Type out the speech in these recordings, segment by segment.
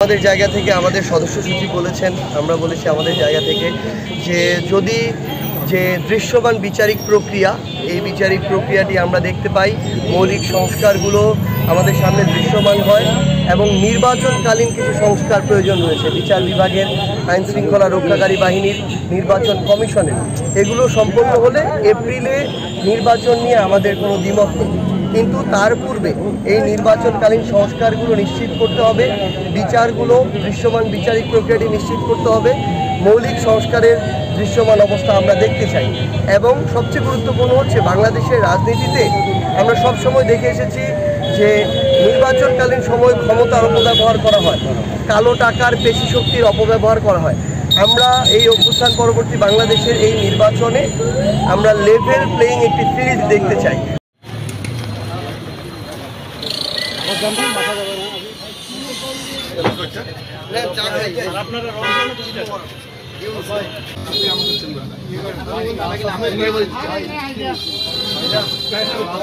আমাদের জায়গা থেকে আমাদের সদস্য সচিব বলেছেন, আমরা বলেছি আমাদের জায়গা থেকে যে যদি যে দৃশ্যমান বিচারিক প্রক্রিয়া, এই বিচারিক প্রক্রিয়াটি আমরা দেখতে পাই, মৌলিক সংস্কারগুলো আমাদের সামনে দৃশ্যমান হয় এবং নির্বাচনকালীন কিছু সংস্কার প্রয়োজন রয়েছে বিচার বিভাগের, আইন শৃঙ্খলা রক্ষাকারী বাহিনীর, নির্বাচন কমিশনের, এগুলো সম্পন্ন হলে এপ্রিলে নির্বাচন নিয়ে আমাদের কোনো দ্বিমত নেই। কিন্তু তার পূর্বে এই নির্বাচনকালীন সংস্কারগুলো নিশ্চিত করতে হবে, বিচারগুলো দৃশ্যমান বিচারিক প্রক্রিয়াটি নিশ্চিত করতে হবে, মৌলিক সংস্কারের দৃশ্যমান অবস্থা আমরা দেখতে চাই। এবং সবচেয়ে গুরুত্বপূর্ণ হচ্ছে বাংলাদেশের রাজনীতিতে আমরা সবসময় দেখে এসেছি যে নির্বাচনকালীন সময় ক্ষমতার অপব্যবহার করা হয়, কালো টাকার পেশি শক্তির অপব্যবহার করা হয়। আমরা এই অভ্যুত্থান পরবর্তী বাংলাদেশের এই নির্বাচনে আমরা লেভেল প্লেয়িং একটি ফিল্ড দেখতে চাই।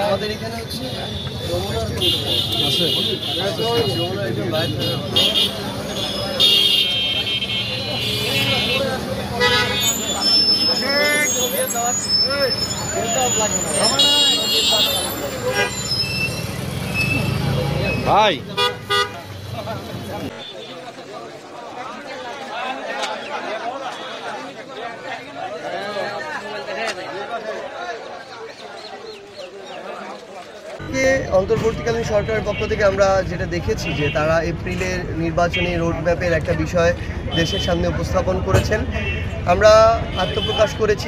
আমাদের এখানে হচ্ছে ভাই অন্তর্বর্তীকালীন সরকারের পক্ষ থেকে আমরা যেটা দেখেছি যে তারা এপ্রিলের নির্বাচনী রোডম্যাপের একটা বিষয় দেশের সামনে উপস্থাপন করেছেন। আমরা আত্মপ্রকাশ করেছি